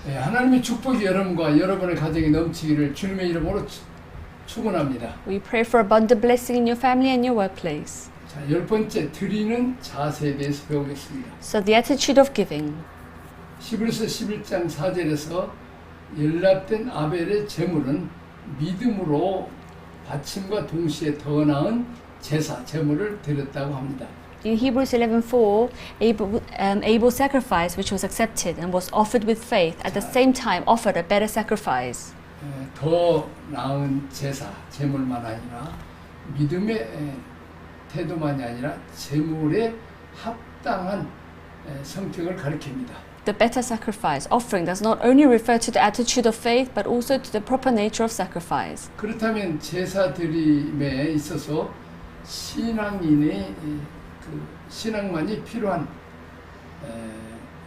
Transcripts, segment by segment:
예, 하나님의 축복이 여러분과 여러분의 가정에 넘치기를 주님의 이름으로 축원합니다. We pray for abundant blessing in your family and your workplace. 자, 10번째 드리는 자세에 대해서 배우겠습니다. So the attitude of giving. 히브리서 11장 4절에서 연락된 아벨의 제물은 믿음으로 바침과 동시에 더 나은 제사, 제물을 드렸다고 합니다. In Hebrews 11:4, Abel's sacrifice, which was accepted and was offered with faith, at the same time offered a better sacrifice. 더 나은 제사, 제물만 아니라 믿음의 태도만이 아니라 제물에 합당한 성격을 가리킵니다. The better sacrifice offering does not only refer to the attitude of faith, but also to the proper nature of sacrifice. 그렇다면 제사 드림에 있어서 신앙인의 그 신앙만이 필요한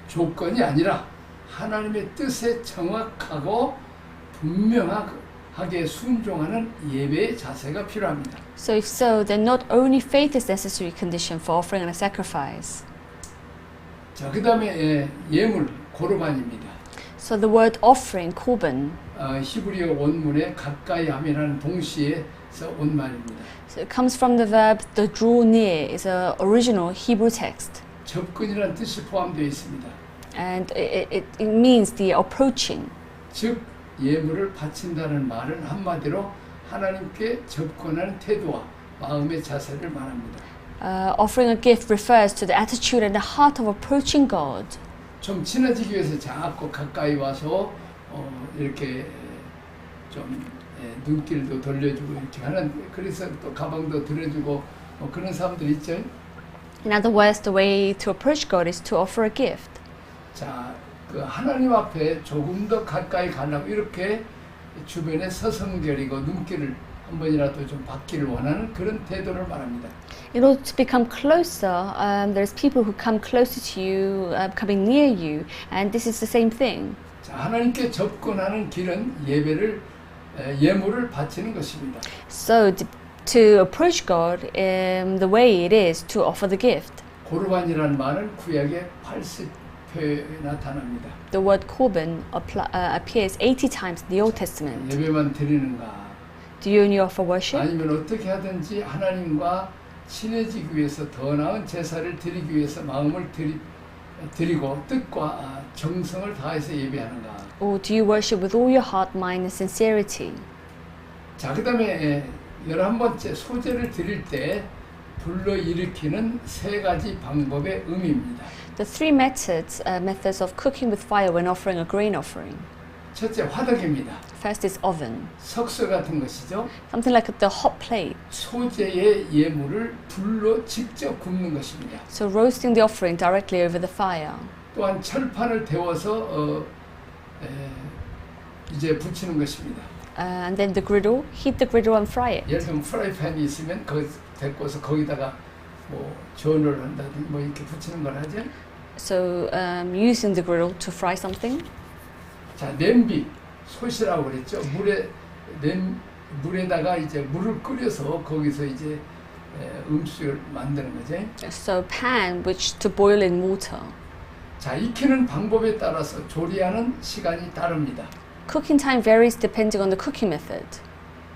조건이 아니라 하나님의 뜻에 정확하고 분명하게 순종하는 예배의 자세가 필요합니다. So if so, then not only faith is necessary condition for offering a sacrifice. 자, 그 다음에 예물, 고르반입니다. So the word offering, korban, 히브리어 원문에 가까이 함이라는 동시에서 온 말입니다. so it comes from the verb to draw near, is a original Hebrew text. 접근이라는 뜻이 포함되어 있습니다. And it means the approaching. 즉 예물을 바친다는 말은 한마디로 하나님께 접근하는 태도와 마음의 자세를 말합니다. Offering a gift refers to the attitude and the heart of approaching God. 좀 친해지기 위해서 자꾸 가까이 와서 이렇게 좀 눈길도 돌려주고 이렇게 하는, 그래서 또 가방도 들어주고 그런 사람들 있죠. In other words, the way to approach God is to offer a gift. 자, 그 하나님 앞에 조금 더 가까이 가려고 이렇게 주변에 서성거리고 눈길을 한 번이라도 좀 받기를 원하는 그런 태도를 말합니다. In order to become closer, there's people who come closer to you, coming near you, and this is the same thing. 자, 하나님께 접근하는 길은 예물을 바치는 것입니다. So to approach God, the way it is to offer the gift. 고르반이라는 말은 구약의 80표에 나타납니다. The word korban appears 80 times in the Old Testament. 예배만 드리는가? Do you only offer worship? 아니면 어떻게 하든지 하나님과 친해지기 위해서 더 나은 제사를 드리기 위해서 마음을 드리고 뜻과 정성을 다해서 예배하는가? Or do you worship with all your heart, mind, and sincerity? 자, 그 다음에 11번째 소제를 드릴 때 불러일으키는 세 가지 방법의 의미입니다. The three methods of cooking with fire when offering a grain offering. 첫째, 화덕입니다. First is oven, 석쇠 같은 것이죠. something like the hot plate. 소제의 예물을 불로 직접 굽는 것입니다. So roasting the offering directly over the fire. 또한 철판을 데워서 이제 붙이는 것입니다. And then the griddle, heat the griddle and fry it. 예를 들면 프라이팬이 있으면 데워서 거기다가 뭐 전을 한다든지 뭐 이렇게 붙이는 걸 하죠. So using the griddle to fry something. 자, 냄비, 솥이라고 그랬죠. 물에다가 이제 물을 끓여서 거기서 이제 음식을 만드는 거죠. So pan, which to boil in water. 자, 익히는 방법에 따라서 조리하는 시간이 다릅니다. Cooking time varies depending on the cooking method.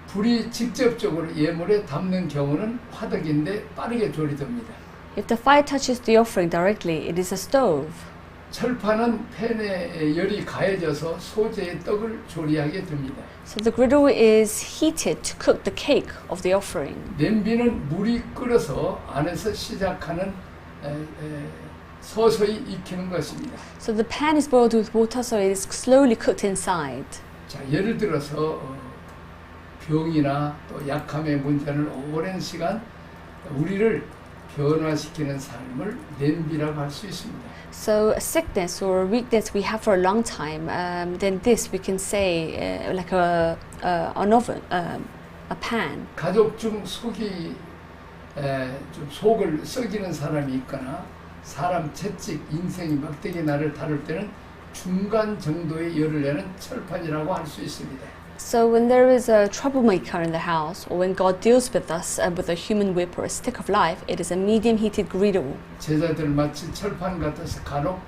불이 직접적으로 예물에 닿는 경우는 화덕인데 빠르게 조리됩니다. If the fire touches the offering directly, it is a stove. 철판은 팬에 열이 가해져서 소재의 떡을 조리하게 됩니다. So the griddle is heated to cook the cake of the offering. 냄비는 물이 끓어서 안에서 시작하는 서서히 익히는 것입니다. So the pan is boiled with water, so it is slowly cooked inside. 자, 예를 들어서 병이나 또 약함의 문제는 오랜 시간 우리를 변화시키는 삶을 냄비라고 할 수 있습니다. So a sickness or a weakness we have for a long time, then this we can say like an oven, a pan. 가족 중 좀 속을 썩이는 사람이 있거나 사람 채찍, 인생이 막대기 나를 다룰 때는 중간 정도의 열을 내는 철판이라고 할 수 있습니다. So when there is a troublemaker in the house, or when God deals with us with a human whip or a stick of life, it is a medium-heated griddle. 제자들 마치 철판 같아서 간혹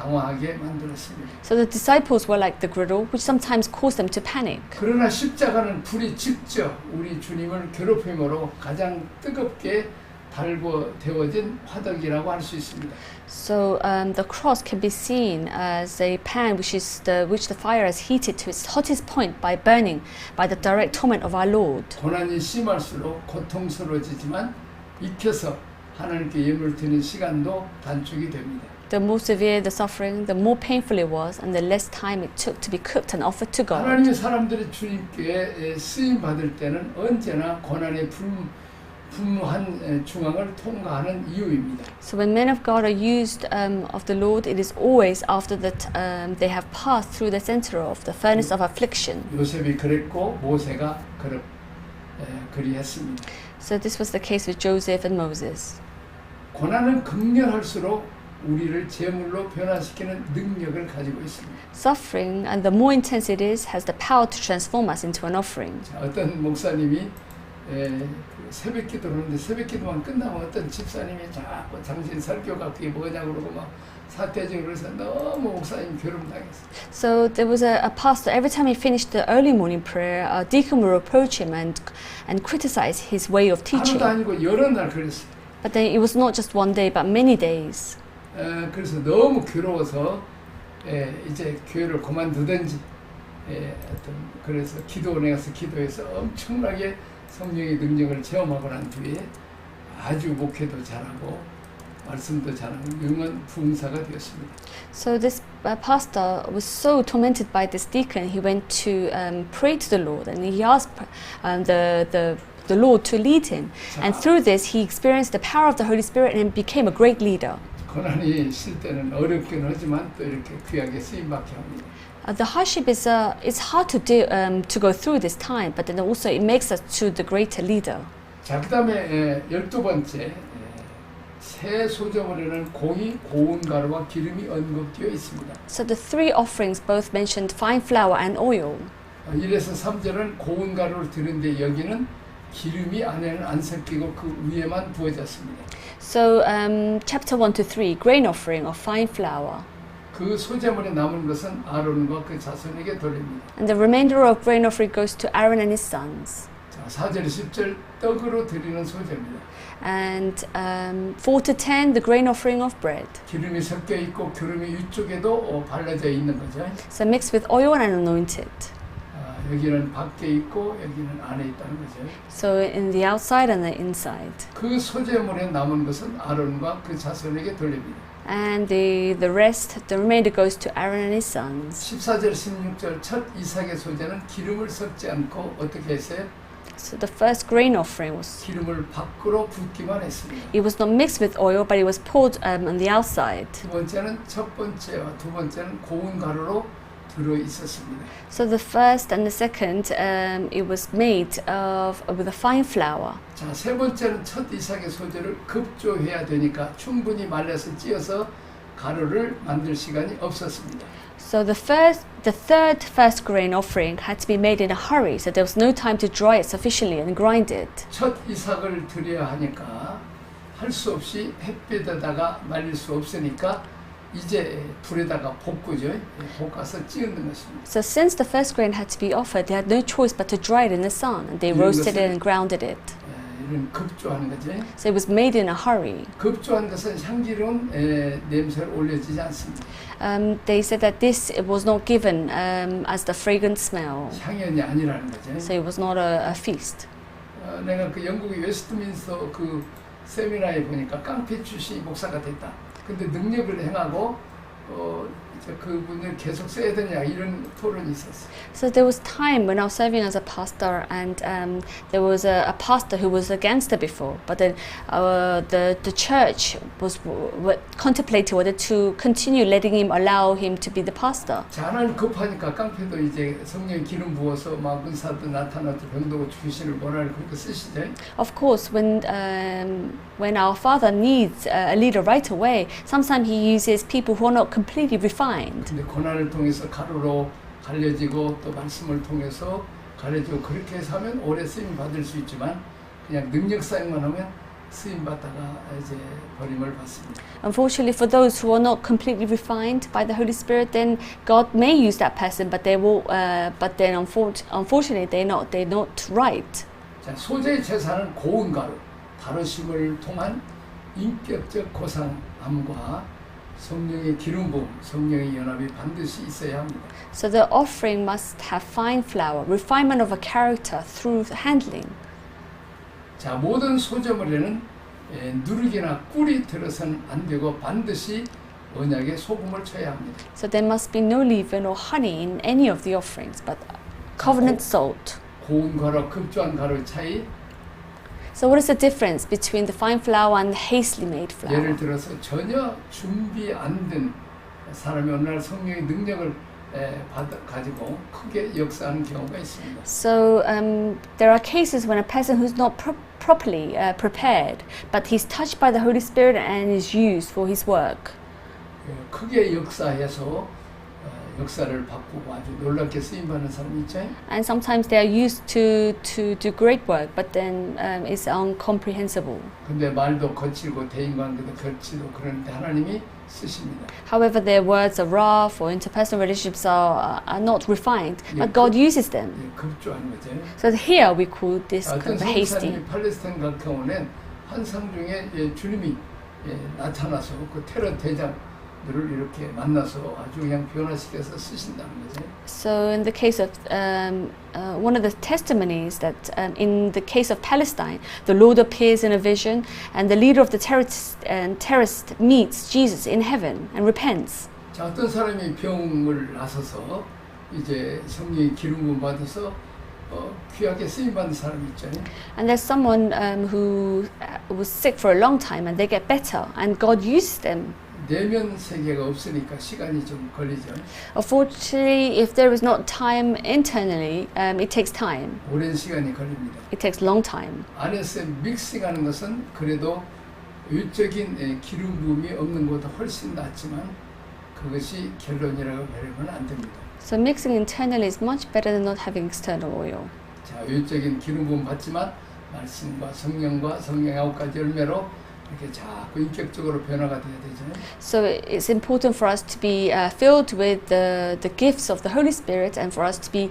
당황하게 만들었습니다. So the disciples were like the griddle, which sometimes caused them to panic. 그러나 십자가는 불이 직접 우리 주님을 괴롭힘으로 가장 뜨겁게 달궈대워진 화덕이라고 할 수 있습니다. So the cross can be seen as a pan which the fire has heated to its hottest point by burning by the direct torment of our Lord. 고난이 심할수록 고통스러워지지만 익혀서 하나님께 예물 드리는 시간도 단축이 됩니다. The more severe the suffering, the more painful it was, and the less time it took to be cooked and offered to God. 하나님의 사람들이 주님께 쓰임 받을 때는 언제나 고난의 분무한 중앙을 통과하는 이유입니다. So when men of God are used of the Lord, it is always after that they have passed through the center of the furnace of affliction. 요셉이 그랬고 모세가 그리했습니다. So this was the case with Joseph and Moses. 고난은 극렬할수록 우리를 제물로 변화시키는 능력을 가지고 있습니다. Suffering, and the more intense it is, has the power to transform us into an offering. 자, 어떤 목사님이 새벽 기도를 하는데 새벽 기도만 끝나면 어떤 집사님이 자꾸 당신 설교가 그게 뭐냐고 그러고 막 사태적으로 해서 너무 목사님 괴롭당했어요. So there was a pastor, every time he finished the early morning prayer, a deacon would reproach him and criticize his way of teaching. 하루도 아니고 여러 날 그랬어요. But then it was not just one day, but many days. 그래서 너무 괴로워서 이제 교회를 그만두든지 그래서 기도원에 가서 기도해서 엄청나게 성령의 능력을 체험하고 난 뒤에 아주 목회도 잘하고 말씀도 잘하고 영원 부흥사가 되었습니다. So this pastor was so tormented by this deacon, he went to pray to the Lord and he asked the Lord to lead him. And through this, he experienced the power of the Holy Spirit and became a great leader. 고난이 실 때는 어렵긴 하지만 또 이렇게 귀하게 쓰임받게 합니다. The hardship is it's hard to go through this time, but then also it makes us to the greater leader. 자, 그다음에 12번째 새 소저물에는 고이, 고운 가루와 기름이 언급되어 있습니다. So the three offerings both mentioned fine flour and oil. 1에서 3절은 고운 가루를 드는데 여기는 기름이 안에는 안 섞이고 그 위에만 부어졌습니다. So chapter 1 to 3, grain offering of fine flour. 그 소재물에 남은 것은 아론과 그 자손에게 돌립니다. And the remainder of grain offering goes to Aaron and his sons. 자, 4절 10절 떡으로 드리는 소재입니다. And 4 to 10, the grain offering of bread. 기름이 섞여 있고 기름이 위쪽에도 발라져 있는 거죠. So mixed with oil and anointed. 여기는 밖에 있고 여기는 안에 있다는 거죠. So in the outside and the inside. 그 소재물에 남은 것은 아론과 그 자손에게 돌립니다. And the remainder goes to Aaron and his sons. 14절 16절 첫 이삭의 소재는 기름을 섞지 않고 어떻게 했어요? So the first grain offering was, 기름을 밖으로 붓기만 했습니다. it was not mixed with oil, but it was poured on the outside. 두 번째는 첫 번째와 두 번째는 고운 가루로 들어 있었습니다. So the first and the second, it was made with a fine flour. 자, 세 번째는 첫 이삭의 소재를 급조해야 되니까 충분히 말려서 찧어서 가루를 만들 시간이 없었습니다. So the third first grain offering had to be made in a hurry, so there was no time to dry it sufficiently and grind it. 첫 이삭을 드려야 하니까 할 수 없이 햇빛에다가 말릴 수 없으니까 이제 불에다가 볶고죠. 볶아서 찌는 것입니다. So since the first grain had to be offered, they had no choice but to dry it in the sun, and they roasted it and grounded it. 이런 급조하는 거죠. So it was made in a hurry. 급조한 것은 향기로운 냄새를 올려지지 않습니다. They said that this it was not given as the fragrant smell, 향연이 아니라는 거죠. so it was not a feast. 내가 그 영국의 웨스트민스터 그 세미나에 보니까 깡패 출신 목사가 됐다. 근데 능력을 행하고 그분을 계속 써야 되냐 이런 토론이 있었어요. So there was time when I was serving as a pastor, and there was a pastor who was against it before, but then the church was contemplating whether to continue letting him, allow him to be the pastor. 자, 하나님 급하니까 깡패도 이제 성령 기름 부어서 막 은사도 나타나도 병도 귀신을 몰아내고 그렇게 쓰시죠. Of course, when our Father needs a leader right away, sometimes He uses people who are not completely refined. 근데 고난을 통해서 가루로 갈려지고 또 말씀을 통해서 갈려지고 그렇게 해서 하면 오래 쓰임 받을 수 있지만 그냥 능력 사용만 하면 쓰임 받다가 이제 버림을 받습니다. Unfortunately, for those who are not completely refined by the Holy Spirit, then God may use that person, but they will. But then, unfortunately, they're not right. 자, 소재 제사는 고운 가루, 다루심을 통한 인격적 고상함과 성령의 기름 부음, 성령의 연합이 반드시 있어야 합니다. So the offering must have fine flour, refinement of a character through handling. 자, 모든 소재물에는 누룩이나 꿀이 들어서는 안 되고 반드시 언약에 소금을 쳐야 합니다. So there must be no leaven or honey in any of the offerings, but covenant salt. 고운 가루, 급조한 가루의 차이. So what is the difference between the fine flour and the hastily made 예를 flour? 들어서 전혀 준비 안 된 사람이 어느 날 성령의 능력을 가지고 크게 역사하는 경우가 있습니다. So there are cases when a person who's not properly prepared, but he's touched by the Holy Spirit and is used for his work. 크게 역사해서 역사를 바꾸고 아주 놀랍게 쓰임받는 사람이 있죠. And sometimes they are used to do great work, but then it's incomprehensible. 근데 말도 거칠고 대인관계도 거칠고 그런데 하나님이 쓰십니다. However, their words are rough or interpersonal relationships are not refined, but God uses them. 급조하는 거죠. So here we call this 어떤 kind of hasty. 성사님이 팔레스타인 같은 경우는 환상 중에 주님이 나타나서 그 테러 대장들을 이렇게 만나서 아주 그냥 변화시켜서 쓰신다는 거죠. So in the case of one of the testimonies that in the case of Palestine, the Lord appears in a vision, and the leader of the terrorist meets Jesus in heaven and repents. 자, 어떤 사람이 병을 나서서 이제 성령의 기름 부음 받아서 귀하게 쓰임 받는 사람이 있잖아요. And there's someone who was sick for a long time, and they get better, and God uses them. 내면 세계가 없으니까 시간이 좀 걸리죠. Unfortunately, if there is not time internally, it takes time. 오랜 시간이 걸립니다. It takes long time. 안에서 믹싱하는 것은 그래도 외적인 기름 부음이 없는 것보다 훨씬 낫지만 그것이 결론이라고 배우면 안 됩니다. So mixing internally is much better than not having external oil. 자, 외적인 기름 부음 받지만 말씀과 성령과 성령의 9가지 열매로 이렇게 자꾸 인격적으로 변화가 돼야 되잖아요. So it's important for us to be filled with the gifts of the Holy Spirit, and for us to be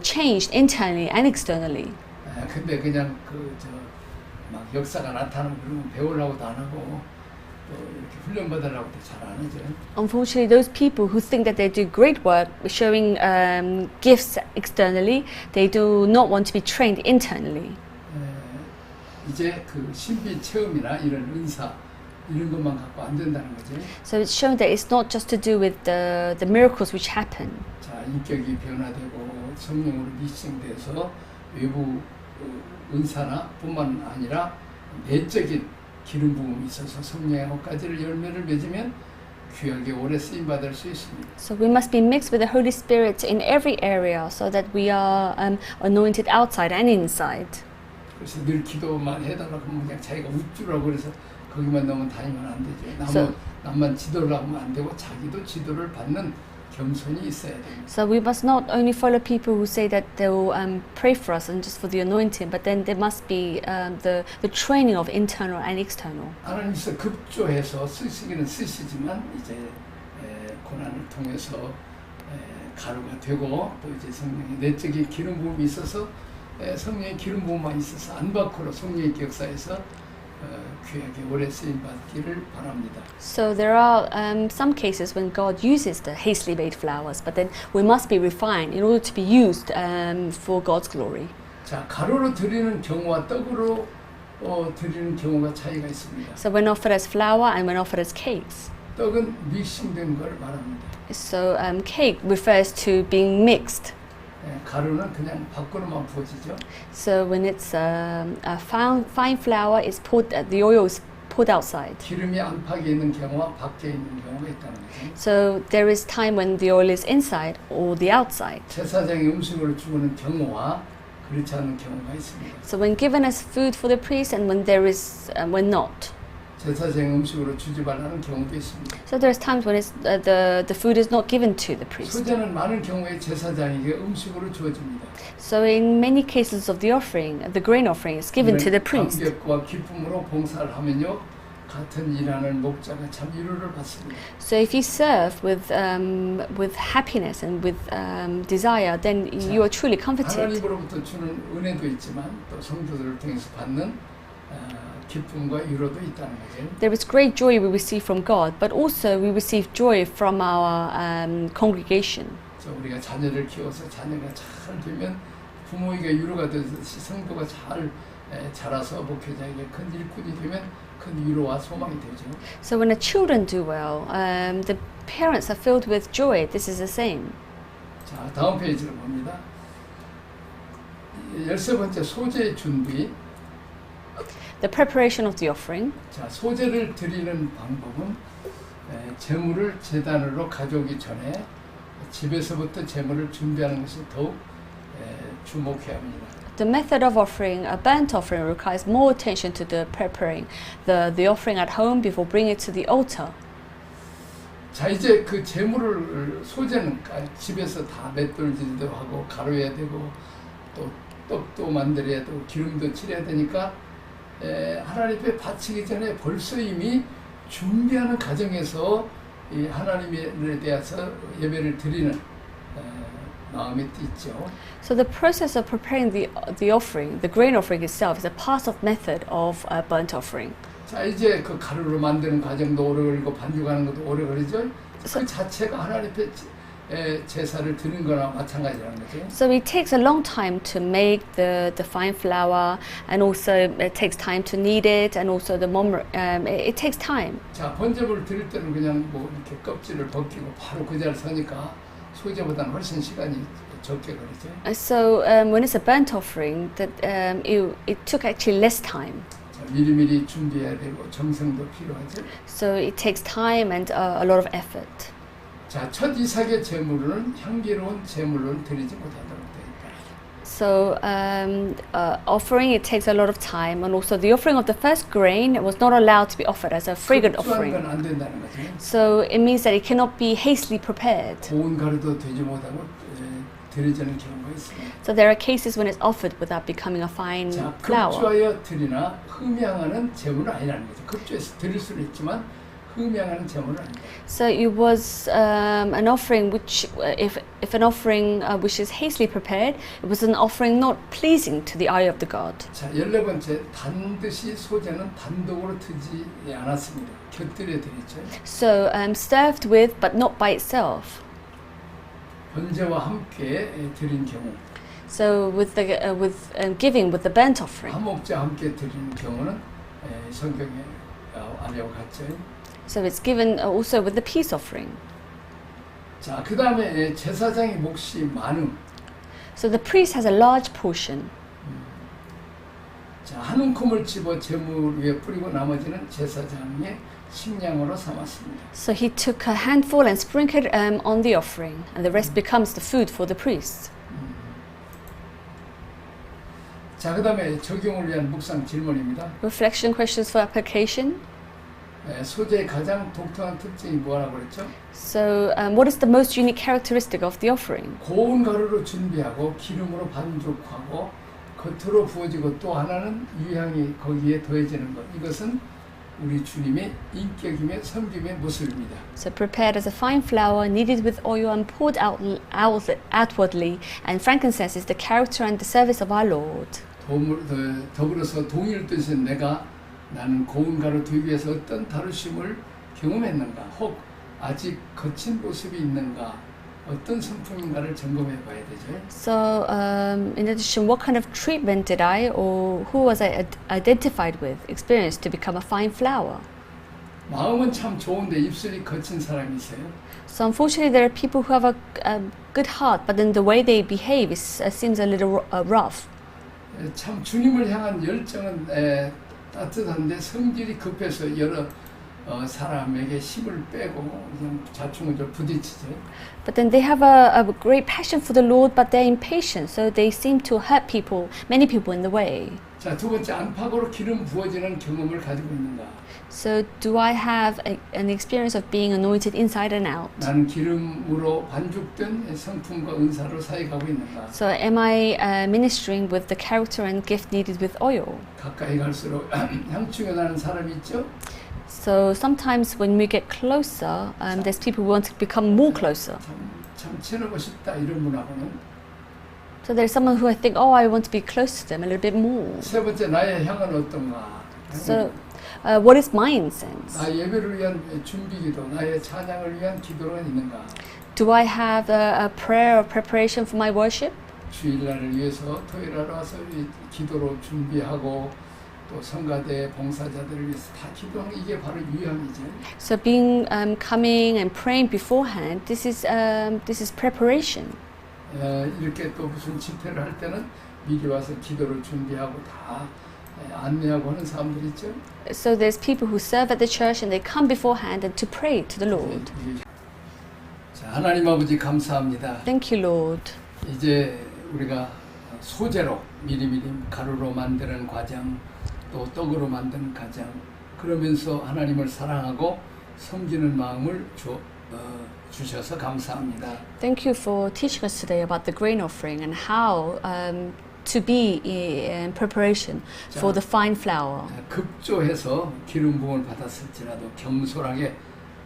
changed internally and externally. 근데 그냥 막 역사가 나타나면 그러면 배우려고도 안 하고 또 이렇게 훈련 받으려고도 잘 안 하죠. Unfortunately, those people who think that they do great work showing gifts externally, they do not want to be trained internally. 이제 그 신비 체험이나 이런 은사 이런 것만 갖고 안 된다는 거죠. So it's shown that it's not just to do with the miracles which happen. 자, 인격이 변화되고 성령으로 미싱돼서 외부 은사나 뿐만 아니라 내적인 기름 부음이 있어서 성령의 9가지를 열매를 맺으면 귀하게 오래 쓰임 받을 수 있습니다. So we must be mixed with the Holy Spirit in every area, so that we are anointed outside and inside. 그래서 늘 기도만 해달라고 하면 그냥 자기가 우쭈라고 그래서 거기만 넣으면 다니면 안 되죠. 남만 지도를 하면 안 되고 자기도 지도를 받는 겸손이 있어야 됩니다. So we must not only follow people who say that they will pray for us and just for the anointing, but then there must be the training of internal and external. 하나님께서 급조해서 쓰시기는 쓰시지만 이제 고난을 통해서 가루가 되고 또 이제 성령의 내적인 기름 부음이 있어서 성령의 기름 부음만 있어서 안 밖으로 성령의 역사에서 귀하게 오래 쓰임 받기를 바랍니다. So there are some cases when God uses the hastily made flowers, but then we must be refined in order to be used for God's glory. 자, 가루로 드리는 경우와 떡으로 드리는 경우가 차이가 있습니다. So when offered as flour and when offered as cakes. 떡은 믹싱된 걸 말합니다. So cake refers to being mixed. 가루는 그냥 밖으로만 부어지죠. So when it's fine flour, it's poured. The oil is poured outside. 기름이 안팎에 있는 경우와 밖에 있는 경우가 있다는 거죠. So there is time when the oil is inside or the outside. 제사장이 음식을 주는 경우와 그렇지 않은 경우가 있습니다. So when given as food for the priest and when there is when not. 제사장 음식으로 주지 말라는 경우도 있습니다. So there's times when it's, the food is not given to the priest. 소제는 많은 경우에 제사장에게 음식으로 주어집니다. So in many cases of the offering, the grain offering is given to the priest. 감격과 기쁨으로 봉사를 하면요, 같은 일하는 목자가 참 위로를 받습니다. So if you serve with happiness and with desire, then you are truly comforted. 하나님으로부터 주는 은혜도 있지만 또 성도들을 통해서 받는 기쁨과 위로도 있다는 거죠. There is great joy we receive from God, but also we receive joy from our congregation. 그래서 우리가 자녀를 키워서 자녀가 잘 되면 부모에게 위로가 되듯이 성도가 잘 자라서 목회자에게 큰 일꾼이 되면 큰 위로와 소망이 되죠. So when the children do well, the parents are filled with joy. This is the same. 자, 다음 페이지를 봅니다. 13번째 소재 준비. The preparation of the offering. 자, 소재를 드리는 방법은 제물을 제단으로 가져오기 전에 집에서부터 제물을 준비하는 것이 더욱 주목해야 합니다. The method of offering a burnt offering requires more attention to the preparing the offering at home before bringing it to the altar. 자, 이제 그 제물을 소재는 집에서 다 맷돌질도 하고 가루해야 되고 또 떡도 만들어야 되고 기름도 칠해야 되니까 하나님 앞에 바치기 전에 벌써 이미 준비하는 과정에서 이 하나님에 대해서 예배를 드리는 마음이 있죠. So the process of preparing the offering, the grain offering itself, is a passive method of a burnt offering. 자, 이제 그 가루로 만드는 과정도 오래 걸리고 반죽하는 것도 오래 걸리죠. 그 자체가 하나님 앞에 제사를 드리는 거나 마찬가지라는 거죠. So it takes a long time to make the fine flour, and also it takes time to knead it, and also it takes time. 자, 번제물을 드릴 때는 그냥 뭐 이렇게 껍질을 벗기고 바로 그 자리에 서니까 소재보다는 훨씬 시간이 적게 걸리죠. So when it's a burnt offering, it took actually less time. 자, 미리미리 준비해야 되고 정성도 필요하죠. So it takes time and a lot of effort. 자, 첫 이삭의 제물은 향기로운 제물로 드리지 못한다고 되어 있다. So offering, it takes a lot of time, and also the offering of the first grain was not allowed to be offered as a fragrant offering. offering. 건 안 된다는 거죠. So it means that it cannot be hastily prepared. 고운 가루도 되지 못하고 드려지는 경우가 있습니다. So there are cases when it's offered without becoming a fine 자, flour. 급조하여 드리나 흠양하는 제물은 아니라는 거죠. 급조해서 드릴 수는 있지만 흠양하는 제물은 아니다. So it was an offering which, if an offering which is hastily prepared, it was an offering not pleasing to the eye of the God. 자, 14번째 반드시 소재는 단독으로 드지 않았습니다. 곁들여 드렸죠. So served with, but not by itself. 번제와 함께 드린 경우, So with giving with the burnt offering. 화목제와 함께 드리는 경우는 성경에 아래와 같죠. So it's given also with the peace offering. 자, 그 다음에 제사장의 몫이 많음. So the priest has a large portion. 자, 한 움큼을 집어 제물 위에 뿌리고 나머지는 제사장의 식량으로 삼았습니다. So he took a handful and sprinkled on the offering, and the rest becomes the food for the priests. 자, 그 다음에 적용을 위한 묵상 질문입니다. Reflection questions for application. 소재의 가장 독특한 특징이 뭐라고 그랬죠? So what is the most unique characteristic of the offering? 고운 가루로 준비하고 기름으로 반죽하고 겉으로 부어지고 또 하나는 유향이 거기에 더해지는 것. 이것은 우리 주님의 인격임의 섬김의 모습입니다. So prepared as a fine flour, kneaded with oil and poured outwardly, and frankincense is the character and the service of our Lord. 더불어서 동일 뜻의 나는 고운 가루 두기 위해서 어떤 다루심을 경험했는가, 혹 아직 거친 모습이 있는가, 어떤 성품인가를 점검해 봐야 되죠. So in addition, what kind of treatment did I, or who was I identified with, experienced to become a fine flour? 마음은 참 좋은데 입술이 거친 사람이 있어요. So unfortunately, there are people who have a good heart, but then the way they behave seems a little rough. 참 주님을 향한 열정은 따뜻한데 성질이 급해서 여러 사람에게 힘을 빼고 그냥 좌충우돌 부딪히죠. But then they have a great passion for the Lord, but they're impatient, so they seem to hurt people, many people in the way. 자, 두 번째, 안팎으로 기름 부어지는 경험을 가지고 있는가. So do I have an experience of being anointed inside and out? 나는 기름으로 반죽된 성품과 은사로 사역하고 있는가? So am I ministering with the character and gift needed with oil? 가까이 갈수록 향취가 나는 사람이 있죠? So sometimes when we get closer, there's people who want to become more closer. 참 친하고 싶다 이런 분하고는 So there's someone who I think, oh, I want to be close to them a little bit more. 세 번째 나의 향은 어떤가? So what is my incense? 나의 예배를 위한 준비기도, 나의 찬양을 위한 기도가 있는가? Do I have a prayer or preparation for my worship? 주일날을 위해서 토요일날 와서 기도로 준비하고 또 성가대 봉사자들을 위해서 다 기도하는 이게 바로 유향이죠. So being coming and praying beforehand, this is preparation. 이렇게 또 무슨 집회를 할 때는 미리 와서 기도를 준비하고 다 안내하고 하는 사람들 있죠. So there's people who serve at the church and they come beforehand and to pray to the Lord. 자, 하나님 아버지 감사합니다. Thank you, Lord. 이제 우리가 소재로 미리미리 가루로 만드는 과정, 또 떡으로 만드는 과정, 그러면서 하나님을 사랑하고 섬기는 마음을 주셔서 감사합니다. Thank you for teaching us today about the grain offering and how to be in preparation for the fine flour. 급조해서 기름 부음을 받았을지라도 겸손하게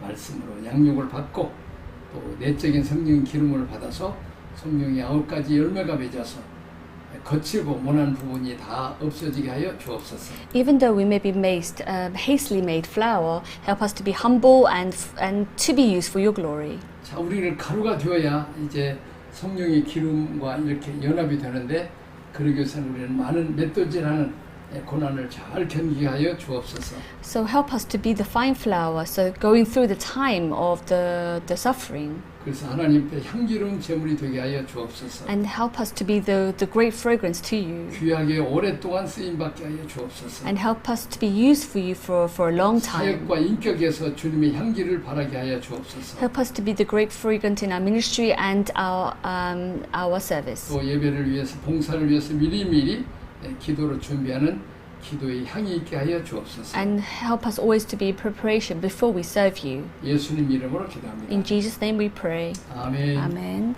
말씀으로 양육을 받고 또 내적인 성령 기름을 받아서 성령의 9가지 열매가 맺어서 거칠고 모난 부분이 다 없어지게 하여 주옵소서. Even though we may be hastily made flour, help us to be humble and to be used for your glory. 자, 우리는 가루가 되어야 이제 성령의 기름과 이렇게 연합이 되는데 그러기 위해서는 우리는 많은 맷도질하는 고난을 잘 견디게 하여 주옵소서. So help us to be the fine flour, so going through the time of the suffering. 그래서 하나님께 향기로운 제물이 되게 하여 주옵소서. And help us to be the great fragrance to you. 귀하게 오랫동안 쓰임 받게 하여 주옵소서. And help us to be used for you for a long time. 사역과 인격에서 주님의 향기를 바라게 하여 주옵소서. Help us to be the great fragrance in our ministry and our service. 또 예배를 위해서 봉사를 위해서 미리미리 기도로 준비하는 기도의 향이 있게 하여 주옵소서. And help us always to be in preparation before we serve you. 예수님 이름으로 기도합니다. In Jesus' name we pray. 아멘. Amen.